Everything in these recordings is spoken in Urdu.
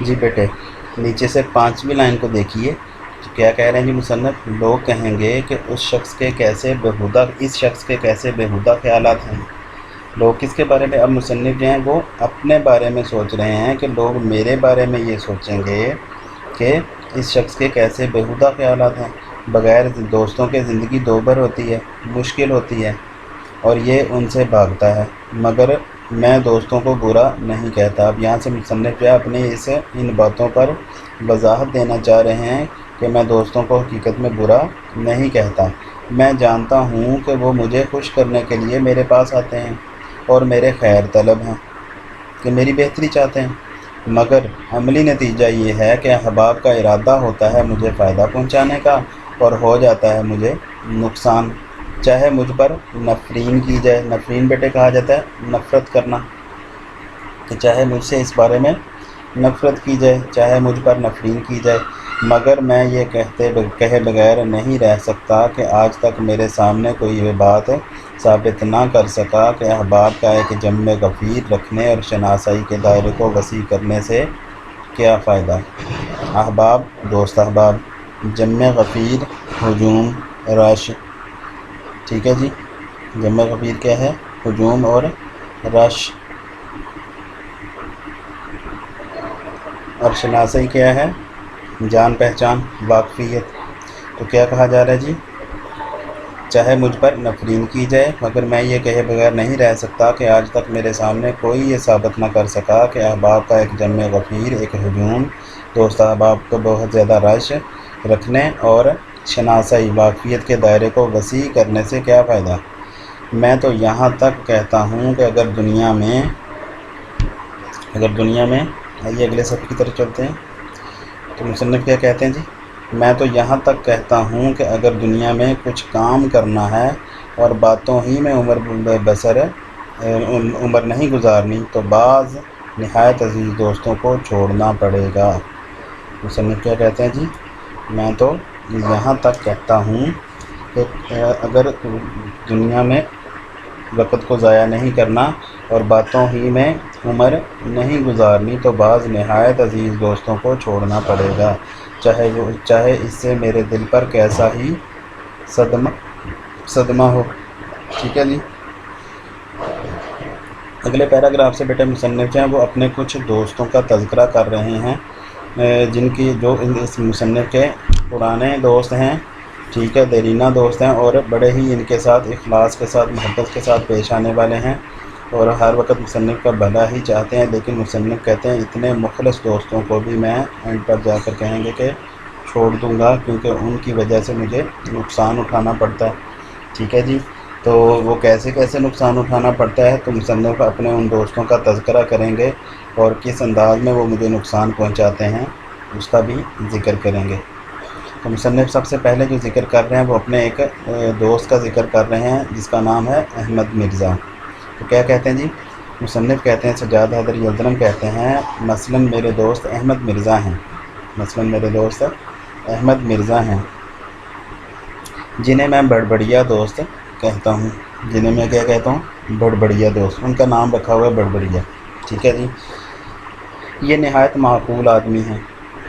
جی بیٹے، نیچے سے 5ویں لائن کو دیکھیے تو کیا کہہ رہے ہیں جی مصنف؟ لوگ کہیں گے کہ اس شخص کے کیسے بےہودہ خیالات ہیں۔ لوگ کس کے بارے میں؟ اب مصنف جو ہیں وہ اپنے بارے میں سوچ رہے ہیں کہ لوگ میرے بارے میں یہ سوچیں گے کہ اس شخص کے کیسے بےہودہ خیالات ہیں۔ بغیر دوستوں کے زندگی دوبھر ہوتی ہے، مشکل ہوتی ہے، اور یہ ان سے بھاگتا ہے، مگر میں دوستوں کو برا نہیں کہتا۔ اب یہاں سے مصنف جو ہے اپنی ان باتوں پر وضاحت دینا چاہ رہے ہیں کہ میں دوستوں کو حقیقت میں برا نہیں کہتا۔ میں جانتا ہوں کہ وہ مجھے خوش کرنے کے لیے میرے پاس آتے ہیں اور میرے خیر طلب ہیں، کہ میری بہتری چاہتے ہیں، مگر عملی نتیجہ یہ ہے کہ احباب کا ارادہ ہوتا ہے مجھے فائدہ پہنچانے کا، اور ہو جاتا ہے مجھے نقصان، چاہے مجھ پر نفرین کی جائے۔ نفرین بیٹے کہا جاتا ہے نفرت کرنا، کہ چاہے مجھ سے اس بارے میں نفرت کی جائے، چاہے مجھ پر نفرین کی جائے، مگر میں یہ کہے بغیر نہیں رہ سکتا کہ آج تک میرے سامنے کوئی یہ بات ثابت نہ کر سکا کہ احباب کا ایک جمع غفیر رکھنے اور شناسائی کے دائرے کو وسیع کرنے سے کیا فائدہ۔ احباب، دوست احباب، جمع غفیر، ہجوم، رش، ٹھیک ہے جی۔ جمع غفیر کیا ہے؟ ہجوم اور رش۔ اور شناسائی کیا ہے؟ جان پہچان، واقفیت۔ تو کیا کہا جا رہا ہے جی؟ چاہے مجھ پر نفرین کی جائے، مگر میں یہ کہے بغیر نہیں رہ سکتا کہ آج تک میرے سامنے کوئی یہ ثابت نہ کر سکا کہ احباب کا ایک جمع غفیر، ایک ہجوم، دوست احباب کو بہت زیادہ رش رکھنے اور شناسائی، واقفیت کے دائرے کو وسیع کرنے سے کیا فائدہ۔ میں تو یہاں تک کہتا ہوں کہ اگر دنیا میں آئیے اگلے صفحے کی طرف چلتے ہیں تو مصنف کیا کہتے ہیں جی؟ میں تو یہاں تک کہتا ہوں کہ اگر دنیا میں کچھ کام کرنا ہے اور باتوں ہی میں عمر نہیں گزارنی تو بعض نہایت عزیز دوستوں کو چھوڑنا پڑے گا۔ مصنف کیا کہتے ہیں جی؟ میں تو یہاں تک کہتا ہوں کہ اگر دنیا میں وقت کو ضائع نہیں کرنا اور باتوں ہی میں عمر نہیں گزارنی تو بعض نہایت عزیز دوستوں کو چھوڑنا پڑے گا، چاہے اس سے میرے دل پر کیسا ہی صدمہ ہو۔ ٹھیک ہے جی۔ اگلے پیراگراف سے بیٹے مصنف جو ہیں وہ اپنے کچھ دوستوں کا تذکرہ کر رہے ہیں، جو اس مصنف کے پرانے دوست ہیں، ٹھیک ہے، دیرینہ دوست ہیں، اور بڑے ہی ان کے ساتھ اخلاص کے ساتھ، محبت کے ساتھ پیش آنے والے ہیں، اور ہر وقت مصنف کا بھلا ہی چاہتے ہیں۔ لیکن مصنف کہتے ہیں اتنے مخلص دوستوں کو بھی میں اینڈ پر جا کر کہیں گے کہ چھوڑ دوں گا، کیونکہ ان کی وجہ سے مجھے نقصان اٹھانا پڑتا ہے۔ ٹھیک ہے جی۔ تو وہ کیسے نقصان اٹھانا پڑتا ہے، تو مصنف اپنے ان دوستوں کا تذکرہ کریں گے اور کس انداز میں وہ مجھے نقصان پہنچاتے ہیں اس کا بھی ذکر کریں گے۔ تو مصنف سب سے پہلے جو ذکر کر رہے ہیں وہ اپنے ایک دوست کا ذکر کر رہے ہیں جس کا نام ہے احمد مرزا۔ تو کیا کہتے ہیں جی؟ مصنف کہتے ہیں سجاد حیدر یلدرم کہتے ہیں مثلاً میرے دوست احمد مرزا ہیں، جنہیں میں بڑبڑیا دوست کہتا ہوں۔ جنہیں میں کیا کہتا ہوں؟ بڑبڑیا دوست۔ ان کا نام رکھا ہوا ہے بڑبڑیا۔ ٹھیک ہے جی۔ یہ نہایت معقول آدمی ہیں،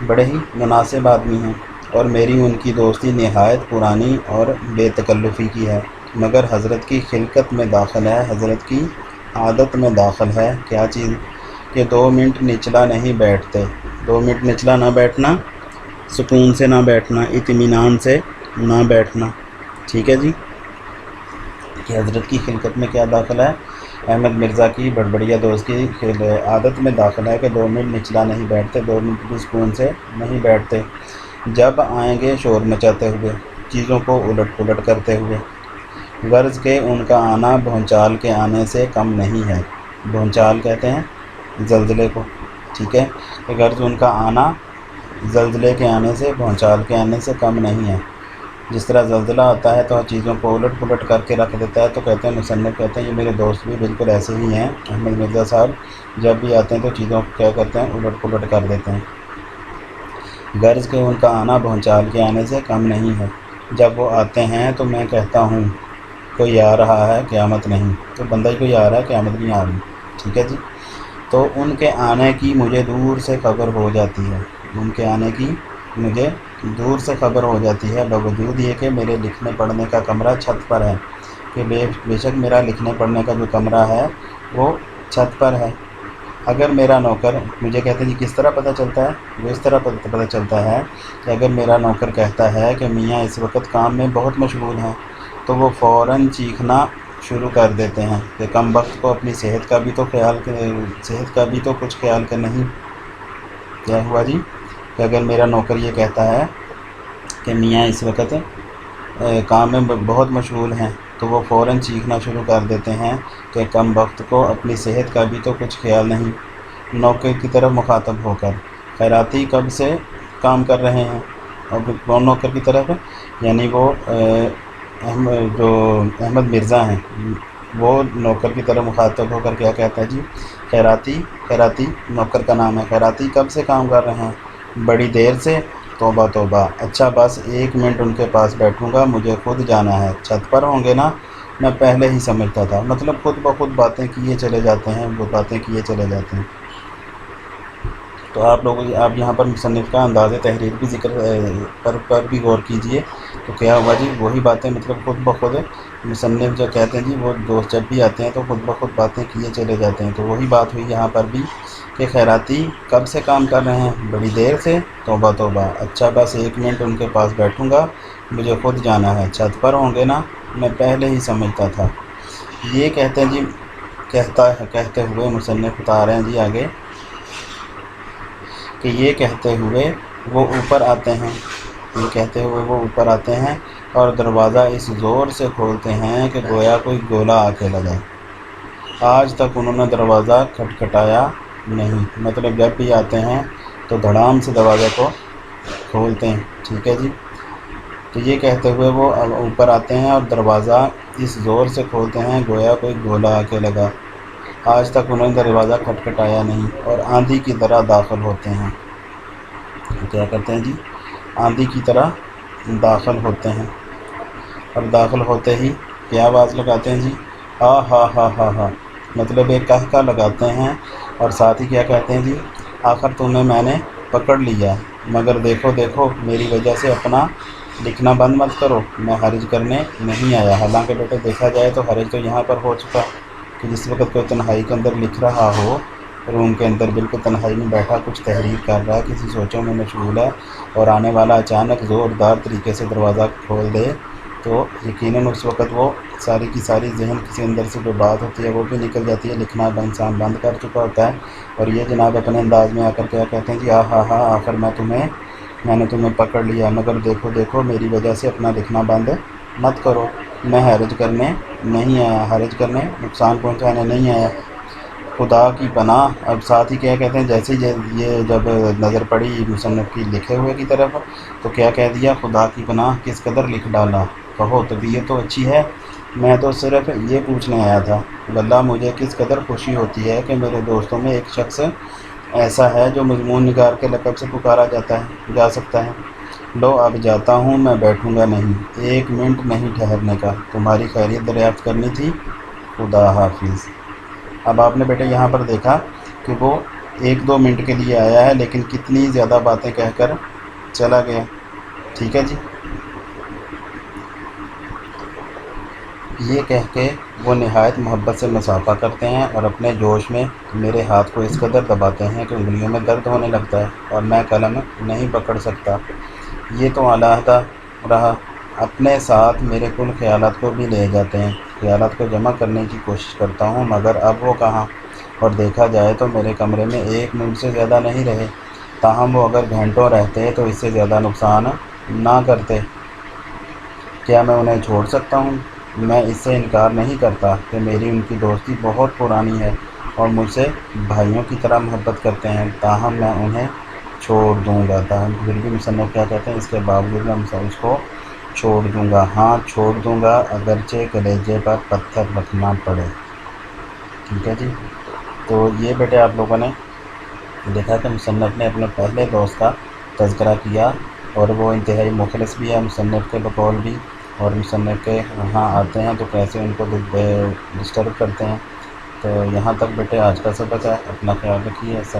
بڑے ہی مناسب آدمی ہیں، اور میری ان کی دوستی نہایت پرانی اور بے تکلفی کی ہے، مگر حضرت کی خلقت میں داخل ہے، حضرت کی عادت میں داخل ہے کیا چیز کہ 2 منٹ نچلا نہیں بیٹھتے۔ 2 منٹ نچلا نہ بیٹھنا، سکون سے نہ بیٹھنا، اطمینان سے نہ بیٹھنا۔ ٹھیک ہے جی۔ کہ حضرت کی خلقت میں کیا داخل ہے؟ احمد مرزا کی بڑبڑیا دوست کی عادت میں داخل ہے کہ 2 منٹ نچلا نہیں بیٹھتے، 2 منٹ بھی سکون سے نہیں بیٹھتے۔ جب آئیں گے شور مچاتے ہوئے، چیزوں کو الٹ پلٹ کرتے ہوئے، غرض کہ ان کا آنا بھونچال کے آنے سے کم نہیں ہے۔ بھونچال کہتے ہیں زلزلے کو، ٹھیک ہے، کہ غرض ان کا آنا زلزلے کے آنے سے، بھونچال کے آنے سے کم نہیں ہے۔ جس طرح زلزلہ آتا ہے تو چیزوں کو الٹ پلٹ کر کے رکھ دیتا ہے، تو کہتے ہیں مصنف کہتے ہیں یہ میرے دوست بھی بالکل ایسے ہی ہیں۔ احمد مرزا صاحب جب بھی آتے ہیں تو چیزوں کو کیا کرتے ہیں؟ الٹ پلٹ کر دیتے ہیں۔ غرض کہ ان کا آنا بھونچال کے آنے سے کم نہیں ہے۔ جب وہ آتے ہیں تو میں کہتا ہوں کوئی آ رہا ہے، قیامت نہیں، تو بندہ ہی کوئی آ رہا ہے، قیامت نہیں آ رہی۔ ٹھیک ہے جی۔ تو ان کے آنے کی مجھے دور سے خبر ہو جاتی ہے، ان کے آنے کی مجھے دور سے خبر ہو جاتی ہے، باوجود یہ کہ میرے لکھنے پڑھنے کا کمرہ چھت پر ہے، کہ بے شک میرا لکھنے پڑھنے کا جو کمرہ ہے وہ چھت پر ہے۔ اگر میرا نوکر مجھے کہتے ہیں جی کس طرح پتہ چلتا ہے، وہ اس طرح پتہ چلتا ہے کہ اگر میرا نوکر کہتا ہے کہ میاں اس وقت کام میں بہت مشغول ہیں، تو وہ فوراً چیخنا شروع کر دیتے ہیں کہ کم وقت کو اپنی صحت کا بھی تو کچھ خیال کر نہیں۔ کیا ہوا جی کہ اگر میرا نوکر یہ کہتا ہے کہ میاں اس وقت کام میں بہت مشغول ہیں، تو وہ فوراً چیخنا شروع کر دیتے ہیں کہ کم وقت کو اپنی صحت کا بھی تو کچھ خیال نہیں۔ نوکر کی طرف مخاطب ہو کر خیراتی کب سے کام کر رہے ہیں، اور کون نوکر کی طرف، یعنی وہ جو احمد مرزا ہیں، وہ نوکر کی طرف مخاطب ہو کر کیا کہتا ہے جی، خیراتی نوکر کا نام ہے، خیراتی کب سے کام کر رہے ہیں، بڑی دیر سے، توبہ توبہ، اچھا بس 1 منٹ ان کے پاس بیٹھوں گا، مجھے خود جانا ہے، چھت پر ہوں گے نا، میں پہلے ہی سمجھتا تھا۔ مطلب خود بخود باتیں کیے چلے جاتے ہیں، وہ باتیں کیے چلے جاتے ہیں۔ تو آپ یہاں پر مصنف کا انداز تحریر بھی ذکر پر بھی غور کیجئے، تو کیا ہوا جی، وہی باتیں مطلب خود بخود مصنف جو کہتے ہیں جی، وہ دوست جب بھی آتے ہیں تو خود بخود باتیں کیے چلے جاتے ہیں، تو وہی بات ہوئی یہاں پر بھی کہ خیراتی کب سے کام کر رہے ہیں، بڑی دیر سے، توبہ توبہ، اچھا بس 1 منٹ ان کے پاس بیٹھوں گا، مجھے خود جانا ہے، چھت پر ہوں گے نا، میں پہلے ہی سمجھتا تھا۔ یہ کہتے ہیں جی، کہتے ہوئے مصنف بتا رہے ہیں جی آگے کہ یہ کہتے ہوئے وہ اوپر آتے ہیں اور دروازہ اس زور سے کھولتے ہیں کہ گویا کوئی گولا آ کے لگا۔ آج تک انہوں نے دروازہ کھٹکھٹایا نہیں، مطلب جب بھی آتے ہیں تو دھڑام سے دروازے کو کھولتے ہیں، ٹھیک ہے جی۔ تو یہ کہتے ہوئے وہ اوپر آتے ہیں اور دروازہ اس زور سے کھولتے ہیں گویا کوئی گولا آ کے لگا۔ آج تک انہوں نے دروازہ کھٹکھٹایا نہیں، اور آندھی کی طرح داخل ہوتے ہیں۔ کیا کرتے ہیں جی، آندھی کی طرح داخل ہوتے ہیں، اور داخل ہوتے ہی کیا آواز لگاتے ہیں جی، ہا ہا ہا ہا ہا، مطلب ایک کہکہ لگاتے ہیں، اور ساتھ ہی کیا کہتے ہیں جی، آخر تمہیں میں نے پکڑ لیا، مگر دیکھو دیکھو میری وجہ سے اپنا لکھنا بند مت کرو، میں حرج کرنے نہیں آیا۔ حالانکہ بیٹے دیکھا جائے تو حرج تو یہاں پر ہو چکا کہ جس وقت کوئی تنہائی کے اندر لکھ رہا ہو، روم کے اندر بالکل تنہائی میں بیٹھا کچھ تحریر کر رہا ہے، کسی سوچوں میں مشغول ہے، اور آنے والا اچانک زوردار طریقے سے دروازہ کھول دے، تو یقیناً اس وقت وہ ساری کی ساری ذہن کے اندر سے جو بات ہوتی ہے وہ بھی نکل جاتی ہے، لکھنا انسان بند کر چکا ہوتا ہے، اور یہ جناب اپنے انداز میں آ کر کیا کہتے ہیں جی، ہاں ہاں آخر میں نے تمہیں پکڑ لیا، مگر دیکھو دیکھو میری وجہ سے اپنا لکھنا بند مت کرو، میں حرج کرنے نہیں آیا، حرج کرنے، نقصان پہنچانے نہیں آیا، خدا کی پناہ۔ اب ساتھ ہی کیا کہتے ہیں، جیسے یہ جب نظر پڑی مصنف کی لکھے ہوئے کی طرف، تو کیا کہہ دیا، خدا کی پناہ کس قدر لکھ ڈالا، کہو طبیعت تو اچھی ہے، میں تو صرف یہ پوچھنے آیا تھا، واللہ مجھے کس قدر خوشی ہوتی ہے کہ میرے دوستوں میں ایک شخص ایسا ہے جو مضمون نگار کے لقب سے پکارا جا سکتا ہے۔ لو اب جاتا ہوں، میں بیٹھوں گا نہیں، 1 منٹ نہیں ٹھہرنے کا، تمہاری خیریت دریافت کرنی تھی، خدا حافظ۔ اب آپ نے بیٹے یہاں پر دیکھا کہ وہ 1-2 منٹ کے لیے آیا ہے، لیکن کتنی زیادہ باتیں کہہ کر چلا گیا، ٹھیک ہے جی۔ یہ کہہ کے وہ نہایت محبت سے مصافحہ کرتے ہیں، اور اپنے جوش میں میرے ہاتھ کو اس قدر دباتے ہیں کہ انگلیوں میں درد ہونے لگتا ہے، اور میں قلم نہیں پکڑ سکتا۔ یہ تو علیحدہ رہا، اپنے ساتھ میرے کل خیالات کو بھی لے جاتے ہیں، خیالات کو جمع کرنے کی کوشش کرتا ہوں، مگر اب وہ کہاں، اور دیکھا جائے تو میرے کمرے میں 1 منٹ سے زیادہ نہیں رہے، تاہم وہ اگر گھنٹوں رہتے تو اس سے زیادہ نقصان نہ کرتے۔ کیا میں انہیں چھوڑ سکتا ہوں؟ میں اس سے انکار نہیں کرتا کہ میری ان کی دوستی بہت پرانی ہے، اور مجھ سے بھائیوں کی طرح محبت کرتے ہیں، تاہم میں انہیں چھوڑ دوں گا، تاہم پھر بھی مصنف کیا کہتے ہیں، اس کے باوجود میں اس کو چھوڑ دوں گا، ہاں چھوڑ دوں گا، اگرچہ کلیجے پر پتھر رکھنا پڑے، ٹھیک ہے جی۔ تو یہ بیٹے آپ لوگوں نے دیکھا کہ مصنف نے اپنے پہلے دوست کا تذکرہ کیا، اور وہ انتہائی مخلص بھی ہے مصنف کے بقول بھی، اور مصنف کے وہاں آتے ہیں تو کیسے ان کو ڈسٹرب کرتے ہیں، تو یہاں تک بیٹے آج کا سبق ہے، اپنا خیال رکھیے۔